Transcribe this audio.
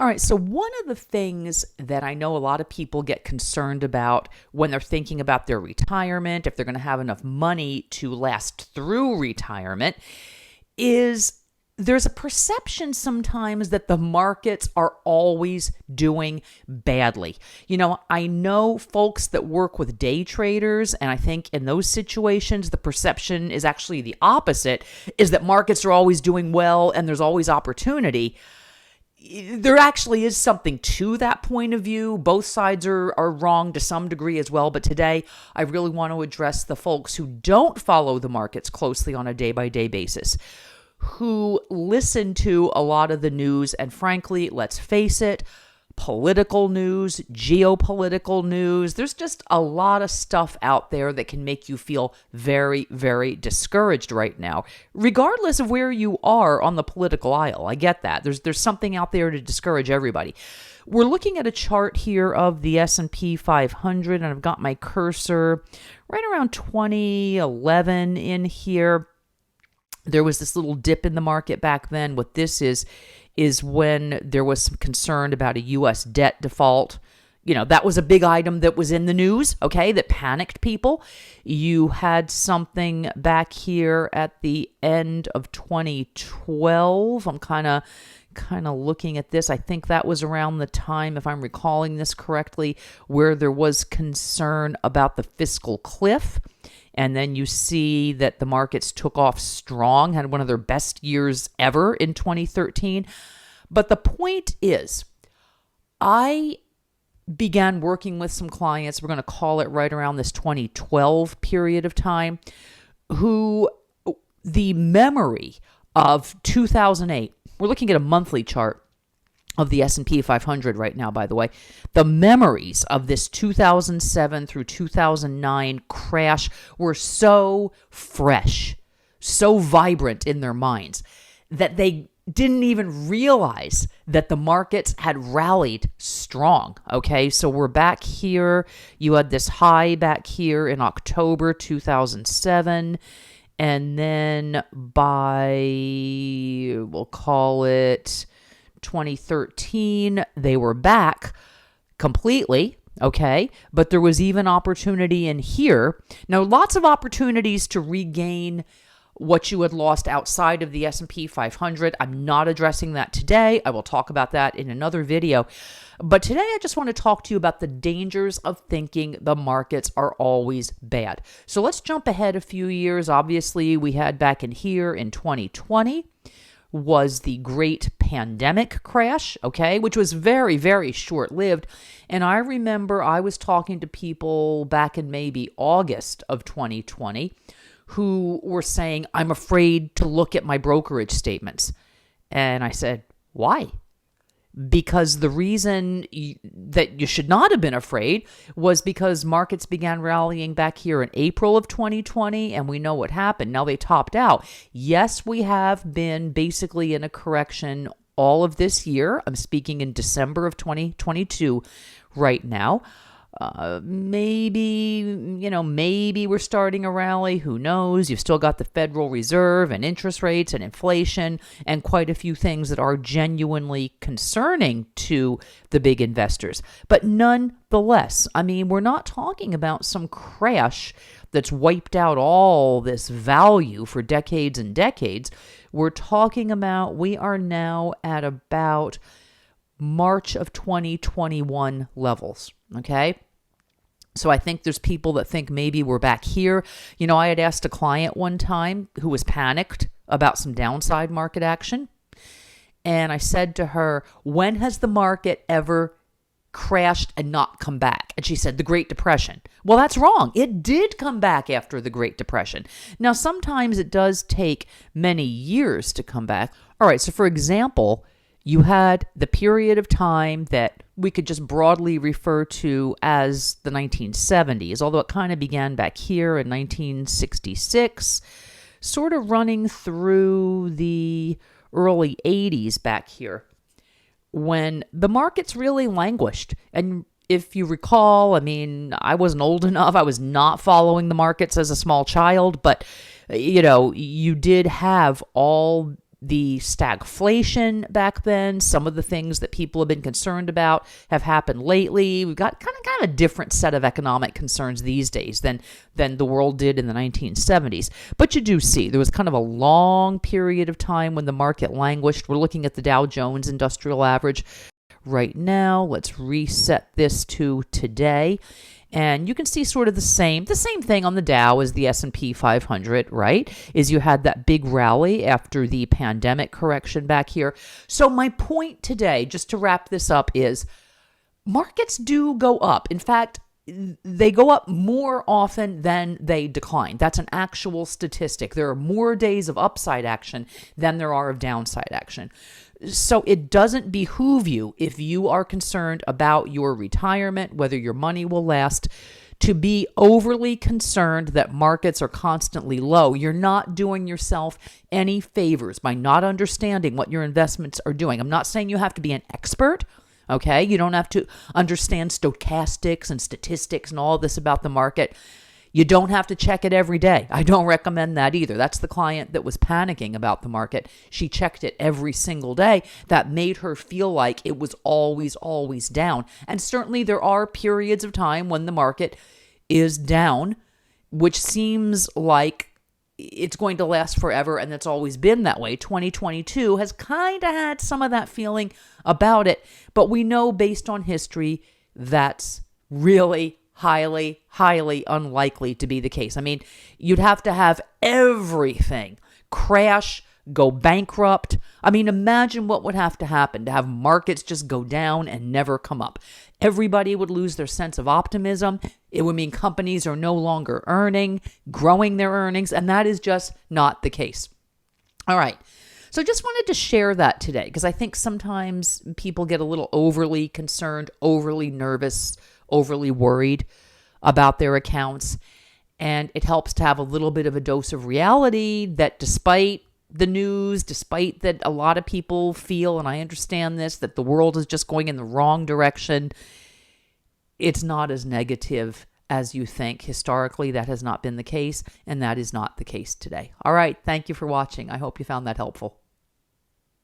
All right, so one of the things that I know a lot of people get concerned about when they're thinking about their retirement, if they're going to have enough money to last through retirement, is there's a perception sometimes that the markets are always doing badly. I know folks that work with day traders, and I think in those situations, the perception is actually the opposite, is that markets are always doing well and there's always opportunity. There actually is something to that point of view. Both sides are wrong to some degree as well. But today, I really want to address the folks who don't follow the markets closely on a day-by-day basis, who listen to a lot of the news. And frankly, let's face it, political news, geopolitical news, there's just a lot of stuff out there that can make you feel very, very discouraged right now, regardless of where you are on the political aisle. I get that. There's something out there to discourage everybody. We're looking at a chart here of the S&P 500, and I've got my cursor right around 2011 in here. There was this little dip in the market back then. What this is when there was some concern about a U.S. debt default. That was a big item that was in the news, okay, that panicked people. You had something back here at the end of 2012. I'm kind of looking at this. I think that was around the time, if I'm recalling this correctly, where there was concern about the fiscal cliff. And then you see that the markets took off strong, had one of their best years ever in 2013. But the point is, I began working with some clients, we're going to call it right around this 2012 period of time, who the memory of 2008, we're looking at a monthly chart of the S&P 500 right now, by the way. The memories of this 2007 through 2009 crash were so fresh, so vibrant in their minds that they didn't even realize that the markets had rallied strong. Okay, so we're back here. You had this high back here in October 2007. And then by, we'll call it 2013, they were back completely, okay? But there was even opportunity in here. Now, lots of opportunities to regain what you had lost outside of the S&P 500. I'm not addressing that today. I will talk about that in another video. But today I just want to talk to you about the dangers of thinking the markets are always bad. So let's jump ahead a few years. Obviously, we had back in here in 2020 was the great pandemic crash, okay, which was very, very short-lived. And I remember I was talking to people back in maybe August of 2020 who were saying, I'm afraid to look at my brokerage statements. And I said, why? Because the reason that you should not have been afraid was because markets began rallying back here in April of 2020, and we know what happened. Now they topped out. Yes, we have been basically in a correction all of this year. I'm speaking in December of 2022 right now. Maybe we're starting a rally. Who knows? You've still got the Federal Reserve and interest rates and inflation and quite a few things that are genuinely concerning to the big investors. But nonetheless, we're not talking about some crash that's wiped out all this value for decades and decades. We're talking about we are now at about March of 2021 levels, okay? So I think there's people that think maybe we're back here. I had asked a client one time who was panicked about some downside market action. And I said to her, when has the market ever crashed and not come back? And she said, the Great Depression. Well, that's wrong. It did come back after the Great Depression. Now, sometimes it does take many years to come back. All right, so for example, you had the period of time that we could just broadly refer to as the 1970s, although it kind of began back here in 1966, sort of running through the early 80s back here, when the markets really languished. And if you recall, I wasn't old enough. I was not following the markets as a small child, but, you did have all the stagflation back then. Some of the things that people have been concerned about have happened lately. We've got kind of a different set of economic concerns these days than the world did in the 1970s. But you do see there was kind of a long period of time when the market languished. We're looking at the Dow Jones Industrial Average right now. Let's reset this to today. And you can see sort of the same thing on the Dow as the S&P 500, right? Is you had that big rally after the pandemic correction back here. So my point today, just to wrap this up, is markets do go up. In fact, they go up more often than they decline. That's an actual statistic. There are more days of upside action than there are of downside action. So it doesn't behoove you, if you are concerned about your retirement, whether your money will last, to be overly concerned that markets are constantly low. You're not doing yourself any favors by not understanding what your investments are doing. I'm not saying you have to be an expert. Okay, you don't have to understand stochastics and statistics and all this about the market. You don't have to check it every day. I don't recommend that either. That's the client that was panicking about the market. She checked it every single day. That made her feel like it was always, always down. And certainly there are periods of time when the market is down, which seems like it's going to last forever, and it's always been that way. 2022 has kind of had some of that feeling about it, but we know based on history that's really highly, highly unlikely to be the case. I mean, you'd have to have everything crash, go bankrupt. I mean, imagine what would have to happen to have markets just go down and never come up. Everybody would lose their sense of optimism. It would mean companies are no longer growing their earnings, and that is just not the case. All right. So just wanted to share that today because I think sometimes people get a little overly concerned, overly nervous, overly worried about their accounts. And it helps to have a little bit of a dose of reality that despite the news, despite that a lot of people feel, and I understand this, that the world is just going in the wrong direction, it's not as negative as you think. Historically, that has not been the case, and that is not the case today. All right. Thank you for watching. I hope you found that helpful.